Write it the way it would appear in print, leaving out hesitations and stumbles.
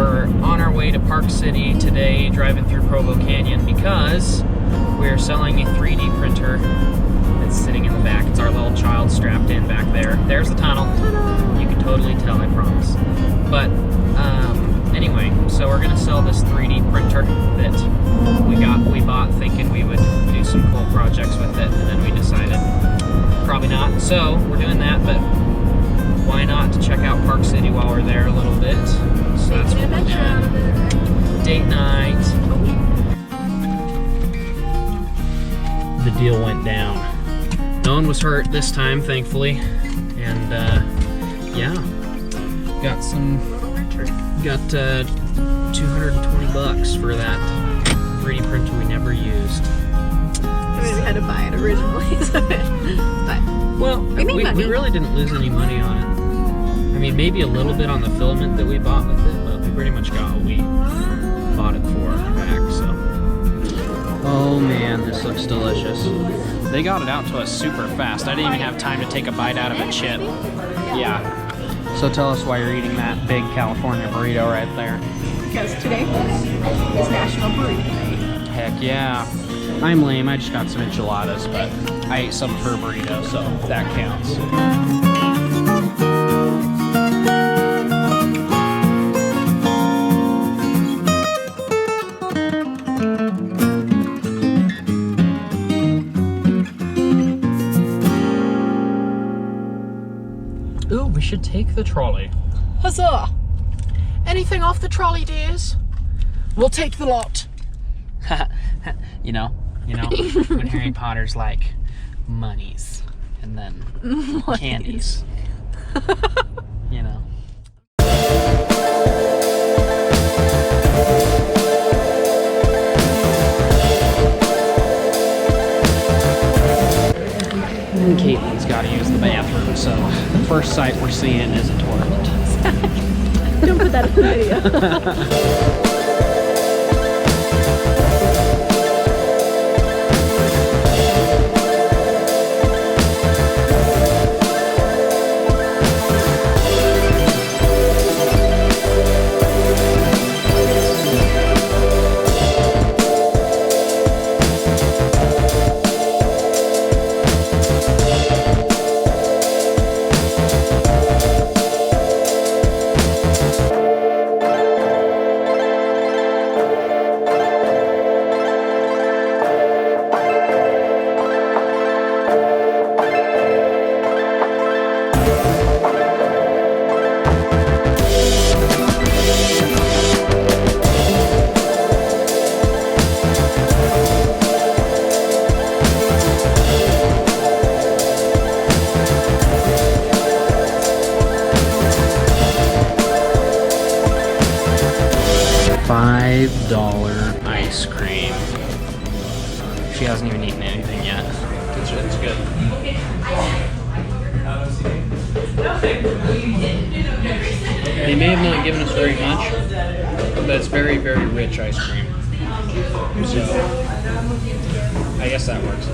we're on our way to Park City today, driving through Provo Canyon, because we're selling a 3D printer that's sitting in the back. It's our little child strapped in back there. There's the tunnel. You can totally tell, I promise. But anyway, so we're gonna sell this 3D printer that we bought thinking we would do some cool projects with it, and then we decided probably not. So we're doing that, but why not to check out Park City while we're there a little bit. So that's what we're doing. Date night. The deal went down. No one was hurt this time, thankfully, and yeah, got 220 bucks for that 3D printer we never used. I mean, we had to buy it originally, so but well, we really didn't lose any money on it. I mean, maybe a little bit on the filament that we bought with it, but we pretty much got what we bought it for back. So, oh man, this looks delicious. They got it out to us super fast. I didn't even have time to take a bite out of a chip. Yeah. So tell us why you're eating that big California burrito right there. Because today is National Burrito Day. Heck yeah. I'm lame, I just got some enchiladas, but I ate some of her burrito, so that counts. Ooh, we should take the trolley. Huzzah! Anything off the trolley, dears? We'll take the lot. you know, when Harry Potter's like, monies, and then candies. You know. And Caitlin's got to use the bathroom, so the first sight we're seeing is a toilet. Don't put that in the video. $5 ice cream. She hasn't even eaten anything yet. It's good. They may have not given us very much, but it's very, very rich ice cream. So, I guess that works.